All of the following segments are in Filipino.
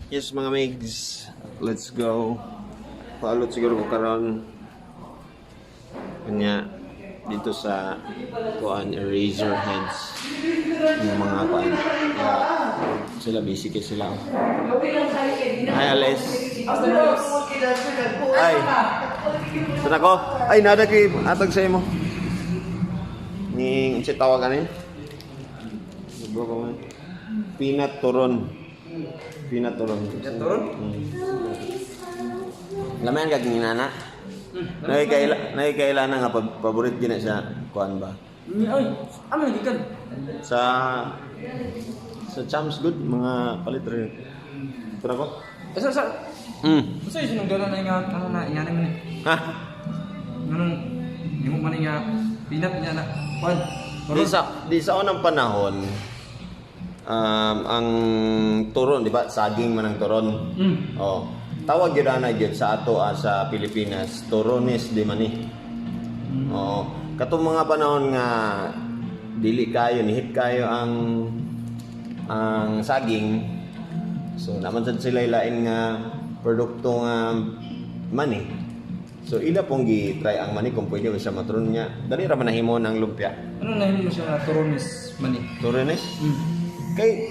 Yes mga migs, let's go. Paalot siguro ko karon kanya dito sa kuan eraser heads ng mga kuan. Sila busy kay sila. Hi Alice. Ay. Sana ko. Ay nada kay atag sa imo. Ning si tawagan ni. Peanut turon. Peanut turon. Peanut turon? Laman kag ninana. Nagkailan nga paborit gina siya kuan ba? Ay, ano gikan? Sa Champs Good mga palit rin. Tara ko. Sa. Sa isinong dala na nga ano na iyan man. Ha? Nganong imo man nga pinat niya na. Pan. Di sa unang panahon ang turon, di ba? Saging man ang turon. Oh. Tawag yun na yun sa ato sa Pilipinas, turones di mani. Oh. Katong mga panahon nga dili kayo, nihit kayo ang saging. So naman sad sila ilain nga produkto nga mani. So ila pong gi-try ang mani kung pwede mo siya matron niya. Dali ra man nahimo ng lumpia. Ano nahimo mo siya turones mani? Turones? Kay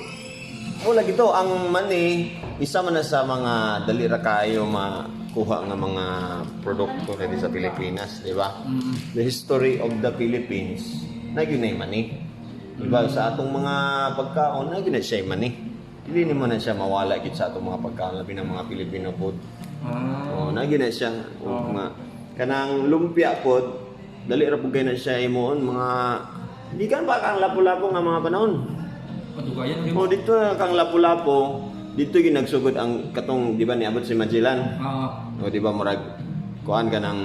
wala gito ang mani isa man na sa mga dali ra kayo makuha nga mga produkto ready sa Pilipinas, di ba? The history of the Philippines nagyunay mani. Di ba sa atong mga pagkaon nagyunay siya mani. Dili ni mo na siya mawala gid sa atong mga pagkaon labi ng mga Filipino food. Oh, nagyunay siya mga kanang lumpia pod dali ra pud kay na siya imoon mga di kan ba kang lapu-lapu nga mga panahon. Padugayan ni Oh, dito kang lapu-lapu, dito yung nagsugod ang katong, di ba, niabot si Magellan? O, di ba, murag, kuhaan ka ng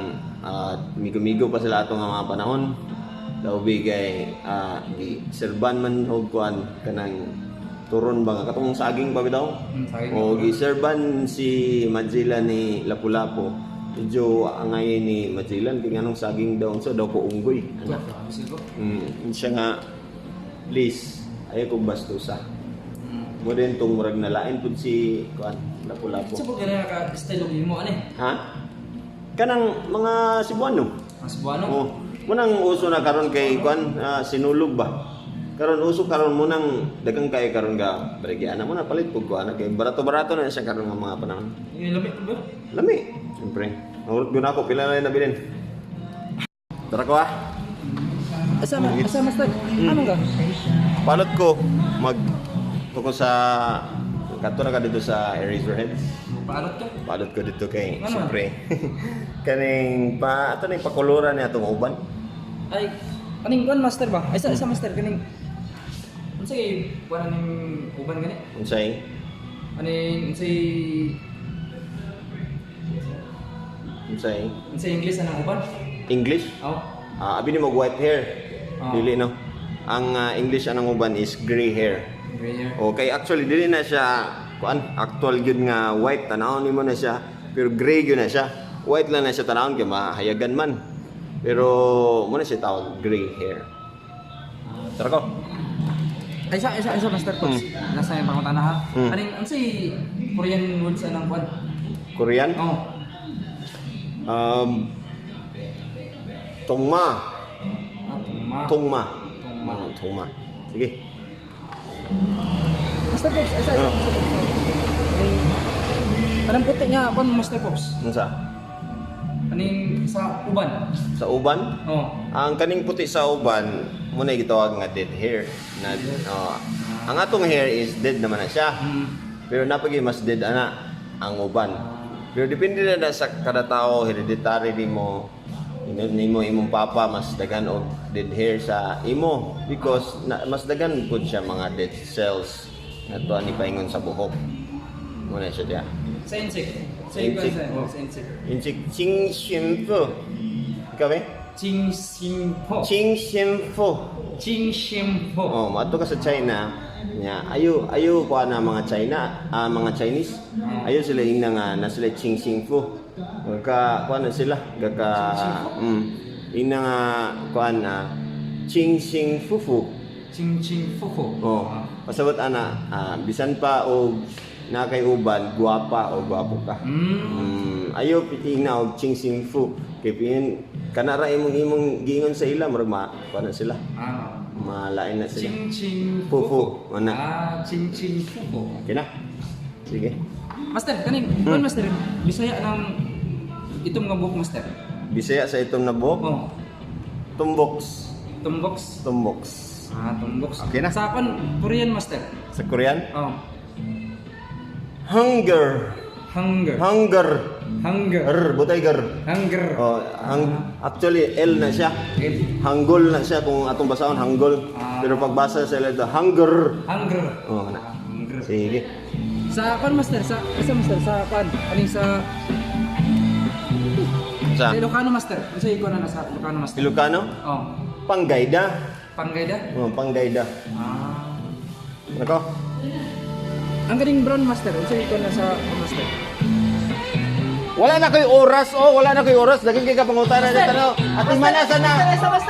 migo-migo pa sila atong mga panahon. Daw bigay, di serban man o kuhaan ka ng turon ba nga, katong saging ba bitaw? O, giserban si Magellan ni Lapu-Lapu. Medyo angay ni Magellan, kaya anong saging daw, so daw ko unggoy. Siya nga, please, ayaw kong bastusa. Mo din itong murag na lain po si Lapu-Lapu. Sa pag ka style og imo ani? Ha? Kanang mga Cebuano. Cebuano? Oo. Munang uso na karon kay sinulog ba? Karon uso karon munang dagang kay karon ga bregiana mo na palit pug kuan kay barato-barato na siya karon nga mga panahon. Lami ba? Lami. Siyempre. Nahurot gyud ako pila na nabilin. Tara ko Asa master? Ano ka? Palot ko tuko sa kato na ka dito sa Eraserheads. Paalot ka? Palot ko dito kay Ano? siyempre. Kaning ato na ipakuluran niya itong uban. Ay, aning kuan master ba? Ay sa master kaning unsay kuan ning uban gani? Unsay? Aning unsay English anang uban? English? Oh. Abi ni mo white hair. Oh. Dili no. Ang English anang uban is gray hair. Gray hair. Okay, actually dili na siya kuan actual gyud nga white tanawon nimo na siya pero gray gyud na siya. White lang na siya tanawon kay mahayagan man. Pero mo na siya tawag gray hair. Tara ko. Ay sa master Pops. Nasa yung pangutana ha. Aning unsay Korean words anang kuan? Korean? Oh. Tongma. Tuma. Tongma. Sige. Master Pops, ay sa. Anong puti nga kuan Master Pops? Unsa? Aning sa uban. Sa uban? Oh. Ang kaning puti sa uban, muna gitawag nga dead hair. Na, ang atong hair is dead naman na siya. Pero napagi mas dead ana ang uban. Pero depende na sa kada tao, hereditary nimo imong papa mas dagan og dead hair sa imo because mas dagan pud siya mga dead cells na to ani paingon sa buhok. Muna siya dia. Sa insect. Sa Insect. sa insect. Insik ching shimpo. Ikaw eh? Ching Simpo. Ching shimpo. Ching Simpo. Oh, mato ka sa China. Nya, ayo ko na mga mga Chinese. Ayo sila ina nga na sila ching shimpo. Ka kuan na sila ina nga kuan na ching shing fufu. Ching Fufu. Oh, pasabot ana bisan pa og na kay uban guwapa o gwapo ka. Ayo piting na og ching sing fu kay pin kanara imong giingon sa ila murag para sila. Malain na sila. Ching ching Fufu, mana? ching ching fufu. Okay na. Sige. Master, kaning kuan master, Bisaya ng itom nga buhok master. Bisaya sa itong na buhok. Oh, Tumbox. tumbox. Tumbox. Tumbox. Okay na. Sa apan Korean master. Sa Korean? Oh, Hunger. hunger. Hunger. Hunger. Butay gar. Hunger. Oh, actually L na siya. Hanggol na siya kung atong basahon hanggol. Pero pagbasa sa ito hunger. Hunger. Oh, ana. Hunger. Sige. Sa apan master, sa master sa apan. Kaning sa Sa Ilocano master. Sa iko na sa Ilocano master. Ilocano? Oh, Panggayda. panggayda. Oh, panggayda. Ako? Ang galing brown master. Sa iko na sa master. Wala na koy oras, wala na koy oras. Daging kay kapangutana na tanong. At mana sana.